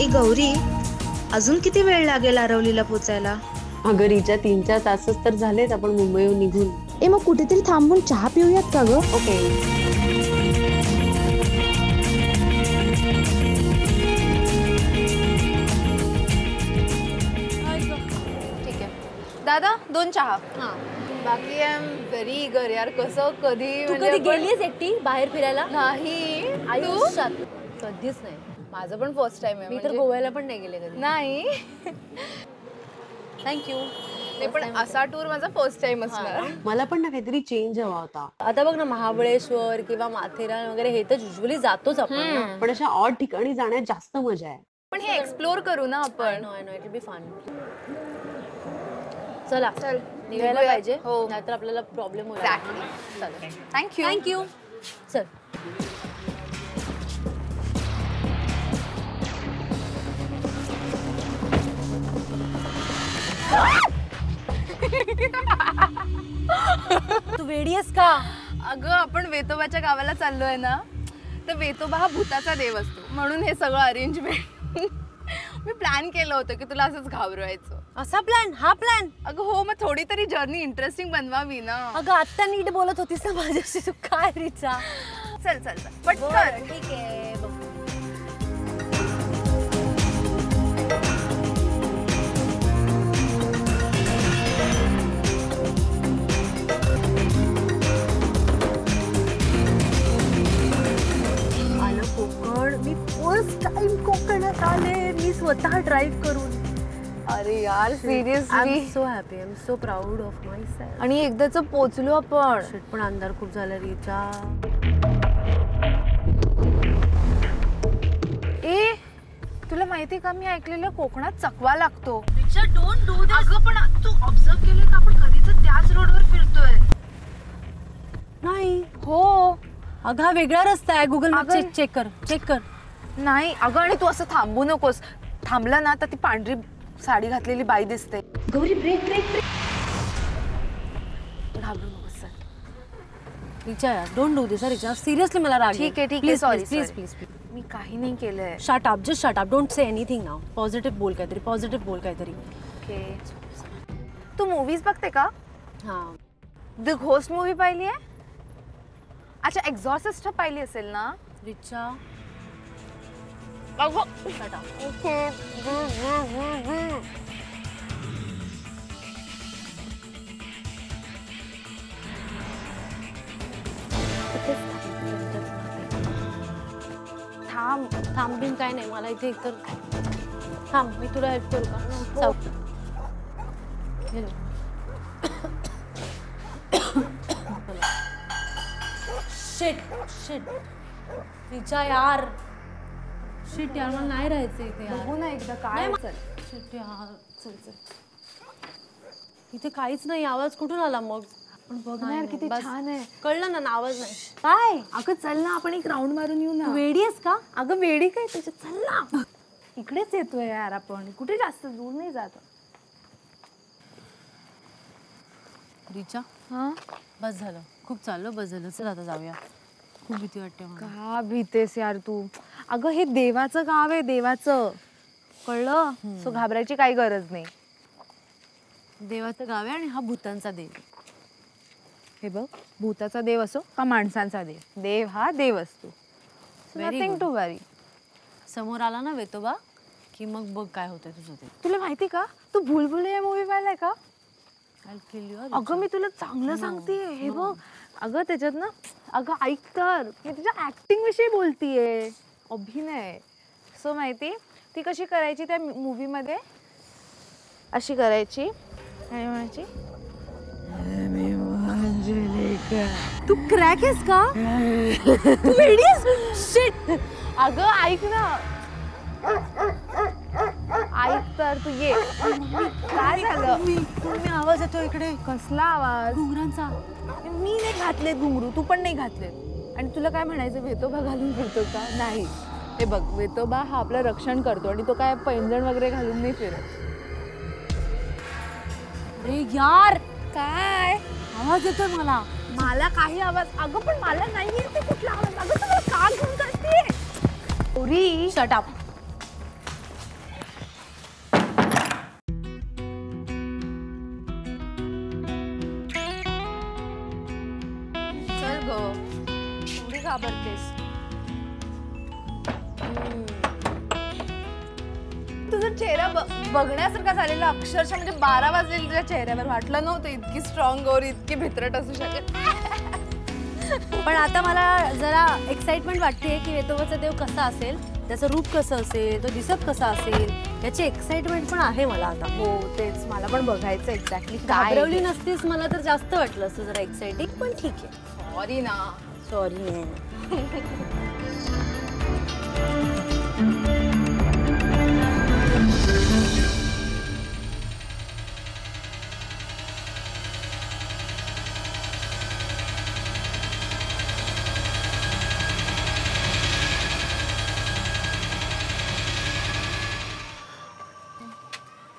ए गौरी, अजून किती वेळ लागेल आरवलीला पोचायला? अगं रिचा 3-4 तासच तर झालेत आपण मुंबईहून निघून. ए मग कुठेतरी थांबून चहा पिऊयात का ग? ओके. ठीक आहे दादा 2 चहा. बाकी आय एम व्हेरी इगर यार. कसं कधी तू कधी गेलीस एकटी बाहेर फिरायला? नाही. आयुष्यात कधीच नाही. माझं पण फर्स्ट टाइम आहे. मी तर गोव्याला पण नाही गेले कधी. नाही. थँक्यू. ते पण असा टूर माझा फर्स्ट टाइम असणार. मला पण ना काहीतरी चेंज हवा होता. आता बघ ना महाबळेश्वर किंवा माथेरान वगैरे हे तर युजली जातोच आपण. पण अशा ऑड ठिकाणी जाण्यात जास्त मजा आहे. पण हे एक्सप्लोर करू ना आपण. I know it will be fun. चला चल निघायला पाहिजे. हो नाहीतर आपल्याला प्रॉब्लेम होईल. एक्झॅक्टली. थँक्यू. थँक्यू. चल. तू वेडी आहेस का? अगं आपण वेतोबाच्या गावाला चाललोय ना, तर वेतोबा हा भूताचा देव असतो म्हणून हे सगळं अरेंजमेंट मी प्लॅन केलं होतं की तुला असंच घाबरवायचं. असा प्लॅन? हा प्लॅन? अगं हो, मग थोडी तरी जर्नी इंटरेस्टिंग बनवावी ना. अगं आत्ता नीट बोलत होतीस ना माझ्याशी. तू काय रिचा? चल चल चल पटकन. ठीक आहे बघ. मी फर्स्ट टाइम कोकणात आले. मी स्वतः ड्राईव्ह करून. अरे यार seriously so happy. I am so proud of my self. आणि एकदाच पोचलो आपण. शिट, पण अंधार खूप झाला रिचा. ए तुला माहिती का, मी ऐकलेलं कोकणात चकवा लागतो. रिचा डोंट डू दिस. अगं पण तू ऑब्झर्व केलं का, आपण कधीच त्याच रोडवर फिरतोय. नाही. हो अगं हा वेगळा रस्ता आहे. गुगल मॅप चेक कर. नाही अगं, आणि तू असं थांबू नकोस. थांबला ना तर ती पांढरी साडी घातलेली बाई दिसते. Gauri break break break. घाबरू नकोस. Richa don't do this. Richa seriously मला राग. ठीक आहे सॉरी प्लीज प्लीज. मी काही नाही केलंय. Shut up, just shut up. Don't say anything now. Positive बोल काहीतरी. ओके. तू मूवीज बघते का? हां. द घोस्ट मूवी पाहिली आहे? अच्छा एक्झॉर्सिस्ट पाहिली असेल ना? Richa shut up. थांबीन काय नाही. मला इथे एकतर थांब. मी तुला हेल्प करू का? शिट रिचा यार. शिट यार, मला नाही राहायचं इथे यार. बघू ना एकदा काय. शिट यार. चल. इथे काहीच नाही. आवाज कुठून आला मग? पण बघ ना यार किती छान आहे. कळलं ना आवाज नाही. काय अगं चल ना, आपण एक राऊंड मारून येऊ ना. वेडी आहेस का? अगं वेडी काय त्याच्यात. चल ना, इकडेच येतोय यार आपण. कुठे जास्त दूर नाही जात. रिचा हां बस झालं. खूप चाललं. बस झालं. चल आता जाऊया. खूप भीती वाटते मला. का भीतेस यार तू? अगं हे देवाचं गाव आहे. देवाचं, कळलं? सो घाबरायची काही गरज नाही. देवाचं गाव आहे आणि हा भूतांचा देव. हे बघ, भूताचा देव असो का माणसांचा देव, देव हा देव असतो. नथिंग टू वरी. समोर आला ना वेतोबा की मग बघ काय होतंय तुझं ते. तुला माहिती का, तू भूलभुलैया मूवी पाहिलाय का? अगं मी तुला चांगलं सांगते. हे बघ अगं त्याच्यात ना, अगं ऐक तर, मी तुझ्या ऍक्टिंग विषयी बोलतीये. अभिनय. सो माहिती ती कशी करायची त्या मूवी मध्ये? अशी करायची. काय म्हणायची? तू क्रॅक आहेस का? तू वेडी आहेस? शिट. अगं ऐक ना, ऐक तर तू ये. काय झालं? मी आवाज येतो इकडे. कसला आवाज? घुंगरांचा. मी नाही घातलेत घुंगरू, तू पण नाही घातलेत. आणि तुला काय म्हणायचं, वेतोबा घालून फिरतो का? नाही. हे बघ, वेतोबा हा आपलं रक्षण करतो आणि तो काय पैंजण वगैरे घालून नाही फिरत. अरे यार काय आवाज येतोय मला. मला काही आवाज. अगं पण मला नाही येते कुठला आवाज. अगं तुला का घेऊन जाते? ओरी शट अप. करतेस. तुझा चेहरा बघण्यासारखा झालेला अक्षरशः म्हणजे 12 वाजलेली तुझ्या चेहऱ्यावर. वाटलं नव्हतं इतकी स्ट्रॉंग गौरी इतकी भित्रट असू शकेल. पण आता मला जरा एक्साइटमेंट वाटते की वेतोबाचा देव कसा असेल, त्याचं रूप कसं असेल, तो दिसत कसा असेल, याची एक्साइटमेंट पण आहे मला आता. हो तेच मला पण बघायचं एक्झॅक्टली. घाबरवली नसतीस मला तर जास्त वाटलं असतं जरा एक्साइटिंग, पण ठीक आहे. सॉरी ना. सॉरी.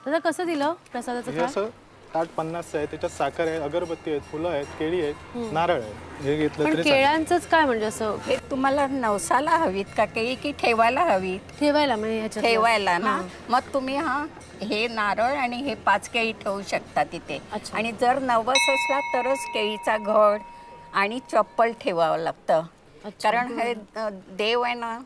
दादा कसं दिलं प्रसादाचं हे थाळ? असं ताट 50 आहे, त्याच्यात साखर आहे, अगरबत्ती आहेत, फुलं आहेत, केळी आहेत, नारळ आहे. हे घेतलं पण तरी चालेल. केळ्यांचंच काय म्हणजे असं हे तुम्हाला नवसाला हवीत का केळी की ठेवायला हवीत? ठेवायला म्हणजे ह्याच्यात ठेवायला ना. मग तुम्ही हे नारळ आणि हे 5 केळी ठेवू शकता तिथे. अच्छा. आणि जर नवस असला तरच केळीचा घड आणि चप्पल ठेवावं लागतं. कारण हे देव आहे ना,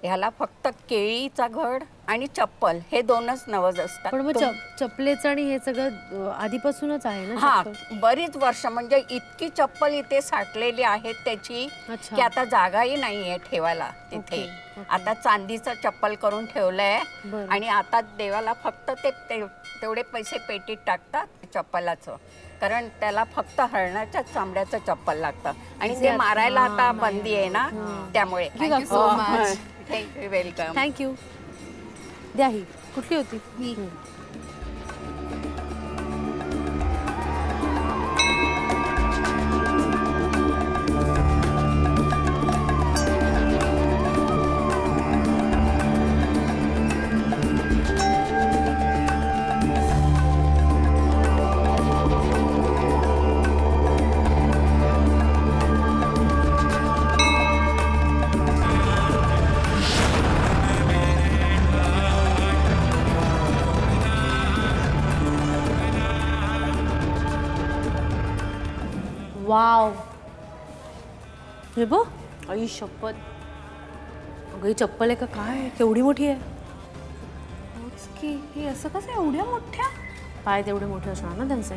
ह्याला फक्त केळीचा घड आणि चप्पल हे 2च नवस असतात. पण मग चपलेचं आणि हे सगळं आधीपासूनच आहे ना? हा चप्पल? बरीच वर्ष म्हणजे इतकी चप्पल इथे साठलेली आहेत त्याची अच्छा. की आता जागाही नाहीये ठेवायला तिथे. आता चांदीचं चप्पल करून ठेवलंय बरं. आणि आता देवाला फक्त तेवढे पैसे पेटीत टाकतात चप्पलाचं. कारण त्याला फक्त हरणाच्या चामड्याचं चप्पल लागतं आणि ते मारायला आता बंदी आहे ना, त्यामुळे. so much. Thank you welcome. Thank you. द्या ही कुठली होती? वाव. हे बघ आई शपथ. अगं ही चप्पल आहे का काय? केवढी मोठी आहे. की ही असं कसं एवढ्या मोठ्या? पाय तेवढे मोठे असणार ना त्यांचे.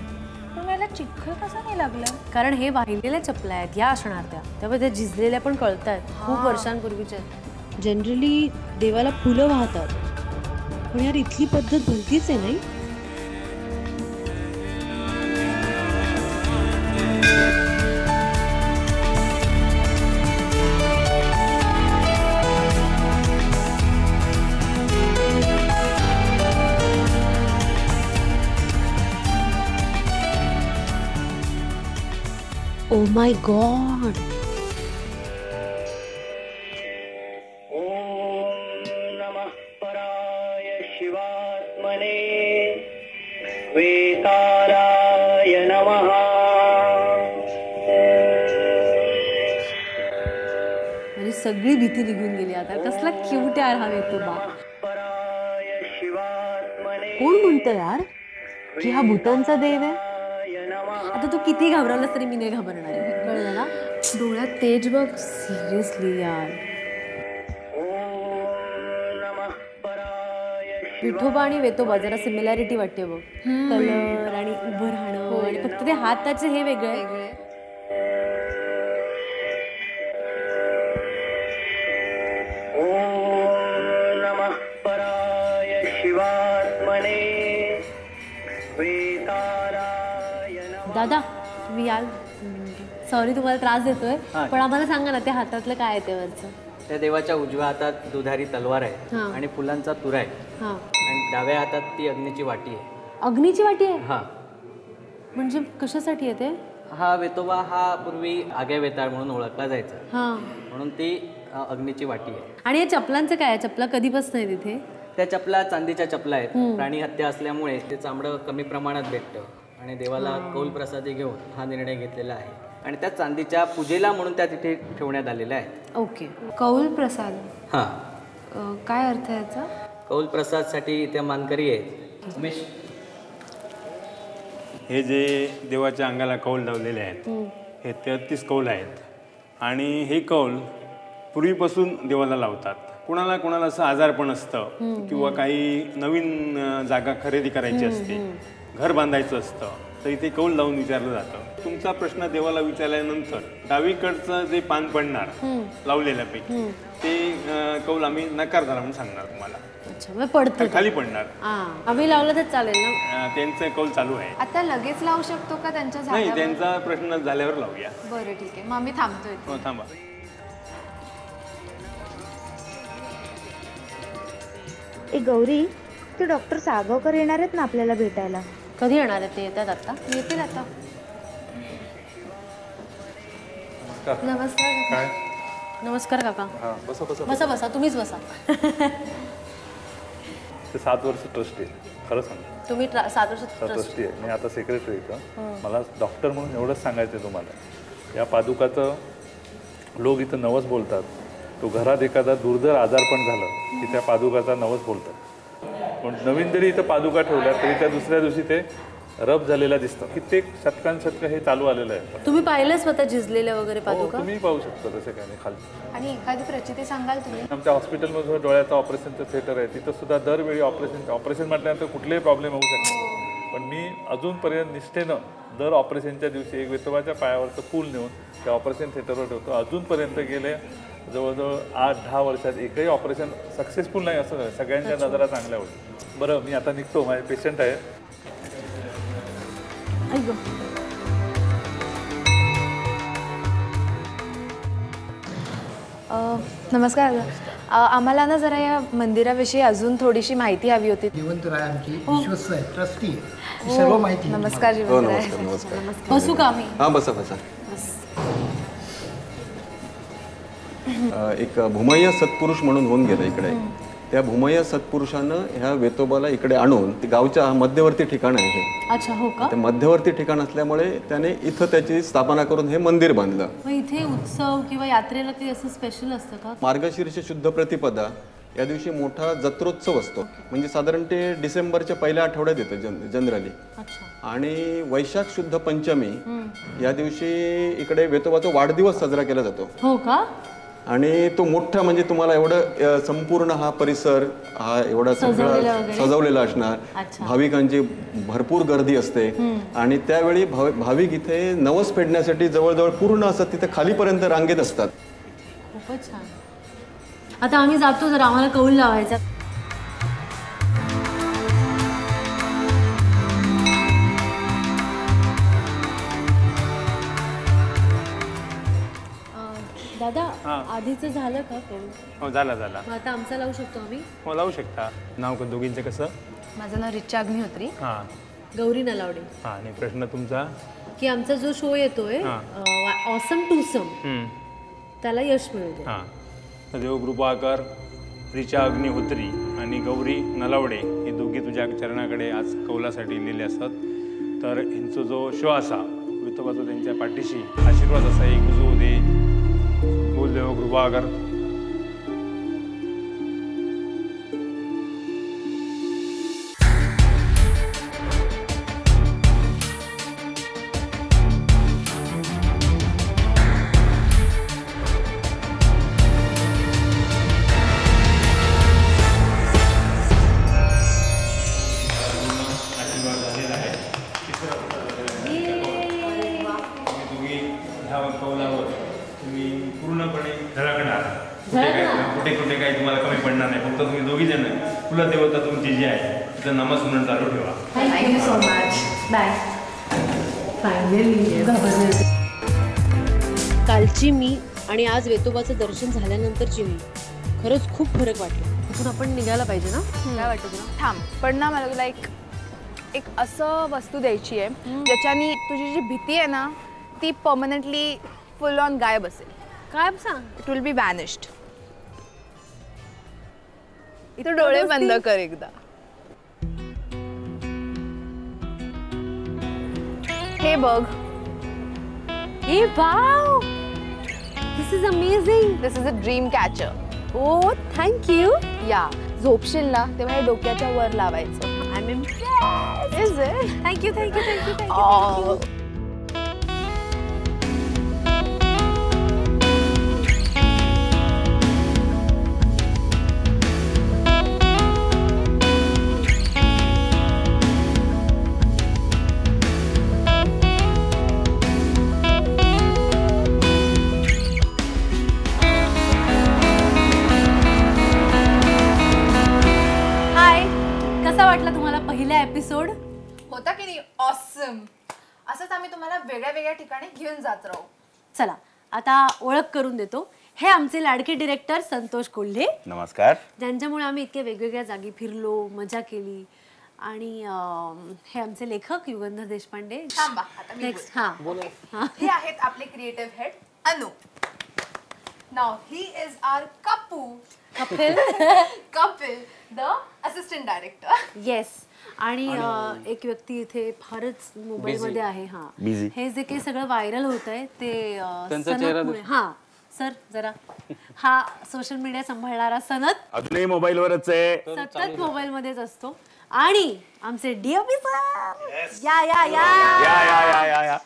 पण मला चिखल कसा नाही लागला? कारण हे वाहिलेल्या चपला आहेत या असणार त्या. त्यामुळे त्या झिजलेल्या पण कळत आहेत. खूप वर्षांपूर्वीच्या. जनरली देवाला फुलं वाहतात, पण यार इथली पद्धत भलतीच आहे नाही. Oh my God. नमः पराय शिवात्मने वेताराय नमः. म्हणजे सगळी भीती निघून गेली आता. कसला क्यूट यार हा वेतोबा. पराय शिवात्मने कोण म्हणतं यार की हा भूतांचा देव आहे? आता तू किती घाबरवलास तरी मी नाही घाबरणार आहे. कळलं ना? डोळ्यात तेज बघ. सिरियसली यार. विठोबा आणि वेतोबा जरा सिमिलॅरिटी वाटते बघ. कलर आणि उभं राहणं आणि फक्त ते हाताचे हे वेगळे. नमः पराय शिवात्मने वेताराय नमः. दादा तुम्ही याल. सॉरी तुम्हाला त्रास देतोय, पण आम्हाला सांगा ना ते हातातलं काय आहे ते वरचं? त्या देवाच्या उजव्या हातात दुधारी तलवार आहे हां. आणि फुलांचा तुरा आहे. हां. आणि डाव्या हातात ती अग्नीची वाटी आहे. अग्नीची वाटी आहे? हा. म्हणजे कशासाठी आहे ते? हा वेतोबा हा पूर्वी आग्या वेताळ म्हणून ओळखला जायचा, हां. म्हणून ती अग्नीची वाटी आहे. आणि या चपलांचं काय आहे? चपला कधीपासून आहे तिथे? त्या चपला चांदीच्या चपला आहेत. प्राणी हत्या असल्यामुळे ते चामडं कमी प्रमाणात भेटतं आणि देवाला कौल प्रसादी घेऊन हा निर्णय घेतलेला आहे. आणि त्या चांदीच्या पूजेला म्हणून त्या तिथे ठेवण्यात आलेल्या आहेत. ओके. कौल प्रसाद हां. काय अर्थ आहे याचा? कौल प्रसादसाठी त्या मानकरी आहेत. उमेश, हे जे देवाच्या अंगाला कौल लावलेले आहेत हे 33 कौल आहेत आणि हे कौल पूर्वीपासून देवाला लावतात. कुणाला कुणाला असं आजारपण असतं किंवा काही नवीन जागा खरेदी करायची असते, घर बांधायचं असतं, तर इथे कौल लावून विचारलं जातं. तुमचा प्रश्न देवाला विचारल्यानंतर डावीकडचं जे पान पडणार लावलेल्यापैकी ते कौल आम्ही नकार झाला म्हणून सांगणार तुम्हाला. अच्छा, मग पडतं खाली पडणार. आम्ही लावलं तर चालेल ना? त्यांचं कौल चालू आहे. आता लगेच लावू शकतो का त्यांच्या नाही, झाडावर? त्यांचा प्रश्न झाल्यावर लावूया. बरं ठीक आहे, मग आम्ही थांबतोय. हो, थांबा. ए गौरी, ते डॉक्टर सागवकर येणार आहेत ना आपल्याला भेटायला? कधी येणार आहे ते? येतात आता? येतील आता. नमस्कार काका. नमस्कार काका. बसा बसा बसा बसा, तुम्हीच बसा. ते 7 वर्ष ट्रस्टी आहे, खरं सांग. तुम्ही 7 वर्ष ट्रस्टी आहे. मी आता सेक्रेटरी इथं. मला डॉक्टर म्हणून एवढंच सांगायचं आहे तुम्हाला, या पादुकाचं लोक इथं नवस बोलतात. तो घरात एखादा दुर्धर आजारपण झालं की त्या पादुकाचा नवस बोलतात. पण नवीन जरी इथं पादुका ठेवल्या तरी त्या दुसऱ्या दिवशी ते रब झालेला दिसतं. कित्येक शतकांशतकं हे चालू आलेलं आहे. तुम्ही पाहिलं स्वतः झिजलेल्या वगैरे पादुका? तुम्ही पाहू शकता तसं काही नाही खाली. आणि एखादी प्रचिती सांगाल तुम्ही? आमच्या हॉस्पिटलमध्ये डोळ्याचं ऑपरेशनचं थिएटर आहे, तिथं सुद्धा दरवेळी ऑपरेशन म्हटल्यानंतर कुठलेही प्रॉब्लेम होऊ शकतो. पण मी अजूनपर्यंत निष्ठेनं दर ऑपरेशनच्या दिवशी एक वेतोबाच्या पायावरचं फूल नेऊन त्या ऑपरेशन थिएटरवर ठेवतो. अजूनपर्यंत गेले जवळजवळ 8-10 वर्षात एकही ऑपरेशन सक्सेसफुल नाही असं झालं. सगळ्यांच्या नजरा चांगल्या होत्या. बरं, मी आता निघतो, माझे पेशंट आहे. नमस्कार. आम्हाला ना जरा या मंदिराविषयी अजून थोडीशी माहिती हवी होती. जीवंतराय आमची विश्वस्त आहे, ट्रस्टी आहे, सर्व माहिती. नमस्कार जीवंतराय. बसू का आम्ही? हां, बसा बसा. एक भूमय्या सत्पुरुष म्हणून होऊन गेलं इकडे. त्या भूमय्या सत्पुरुषानं ह्या वेतोबाला इकडे आणून गावच्या मध्यवर्ती ठिकाण आहे हे. अच्छा, हो का? ते मध्यवर्ती ठिकाण असल्यामुळे त्याने इथं त्याची स्थापना करून हे मंदिर बांधलं. मग इथे उत्सव किंवा यात्रेला काही असं स्पेशल असतं का? मार्गशीर्ष शुद्ध प्रतिपदा या दिवशी मोठा जत्रोत्सव असतो. म्हणजे साधारण ते डिसेंबरच्या पहिल्या आठवड्यात येतं जनरली. आणि वैशाख शुद्ध पंचमी या दिवशी इकडे वेतोबाचा वाढदिवस साजरा केला जातो. हो का? आणि तो मोठा म्हणजे तुम्हाला एवढं संपूर्ण हा परिसर हा एवढा सगळा सजवलेला असणार. भाविकांची भरपूर गर्दी असते. आणि त्यावेळी भाविक इथे नवस फेडण्यासाठी जवळजवळ पूर्ण असं तिथे खालीपर्यंत रांगेत असतात. खूपच छान. आता आम्ही जातो, जर आम्हाला कौल लावायचा. दादा, आधीचं झालं का कौल? हो, झाला. मग आता आमचा लावू शकतो आम्ही? हो, लावू शकता. नाव का दोघींचं कसं? माझं नाव रिचा अग्निहोत्री. हां. गौरी नलावडे. हां. आणि प्रश्न तुमचा? की आमचा जो शो येतोय ऑसम टू सम, त्याला यश मिळू दे. हां. देव कृपाकर, रिचा अग्निहोत्री आणि गौरी नलावडे हे दोघी तुझ्या चरणाकडे आज कौलासाठी लिहिले असतात. तर यांचा जो शो असा विठोबाचा त्यांच्या पाठीशी आशीर्वाद असा एक गुजू दे. बोल देव कृपाकर. पूर्णपणे झळकणार. कुठे काही तुम्हाला कमी पडणार नाही. फक्त तुम्ही दोघी जण कुलदेवता तुमची जी आहे तिथं नमस म्हणून चालू ठेवा. Thank you so much. बाय. कालची मी आणि आज वेतोबाचं दर्शन झाल्यानंतरची मी, खरंच खूप फरक वाटला. पण आपण निघायला पाहिजे ना? काय वाटतं तुला? थांब, पण ना मला तुला एक असं वस्तू द्यायची आहे ज्याच्यानी तुझी जी भीती आहे ना ती परमनंटली फुल ऑन गायब असेल. काय सांग? It will be vanished. इथं डोळे बंद कर एकदा. हे बघ. हे wow, this is amazing. This is a dream catcher. Oh thank you. या झोपशील ना तेव्हा हे डोक्याच्या वर लावायचं. I am impressed. Is it? Thank you thank you thank you thank you. पहिला एपिसोड होता की नाही ऑसम. असंच आम्ही तुम्हाला वेगळ्या वेगळ्या ठिकाणी घेऊन जात राहू. चला आता ओळख करून देतो. हे आमचे लाडके डिरेक्टर संतोष कोल्हे. नमस्कार. ज्यांच्यामुळे आम्ही इतके वेगवेगळ्या जागी फिरलो, मजा केली. आणि हे आमचे लेखक युगंधर देशपांडे. थांबा आता मी नेक्स्ट. बोलते. हा हे आहेत आपले creative head Anoop. Now he is our Kapil the assistant director. Yes. आणि एक व्यक्ती इथे फारच मोबाईलमध्ये आहे. हा Busy. हे जे काही सगळं व्हायरल होत आहे ते त्यांचा चेहरा सनतमुळे. हा सर जरा हा सोशल मीडिया सांभाळणारा सनत अजूनही मोबाईलवरच आहे. सतत मोबाईल मध्येच असतो. आणि आमचे डीओपी सर या या या या या या या या.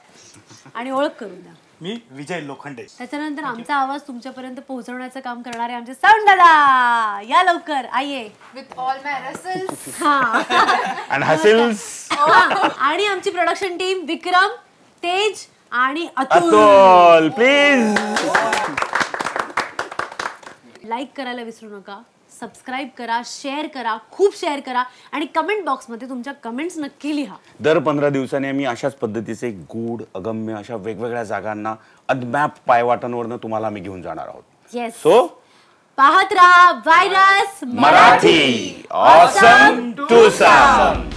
आणि ओळख करून द्या. मी विजय लोखंडे. त्याच्यानंतर आमचा आवाज तुमच्यापर्यंत पोहोचवण्याचं काम करणारे आमचे साऊंड दादा. या लवकर आये विथ ऑल माय रसल्स. हा आणि हसिल्स. आणि आमची प्रोडक्शन टीम विक्रम, तेज आणि अतुल. प्लीज लाईक करायला विसरू नका. सबस्क्राईब करा, शेअर करा, खूप शेअर करा आणि कमेंट बॉक्समध्ये तुमच्या कमेंट्स नक्की लिहा. दर 15 दिवसांनी आम्ही अशाच पद्धतीचे गूढ अगम्य अशा वेगवेगळ्या जागांना अदमॅप पायवाटांवरनं तुम्हाला आम्ही घेऊन जाणार आहोत. येस. सो पाहत राहा virus Marathi. Awesome to some.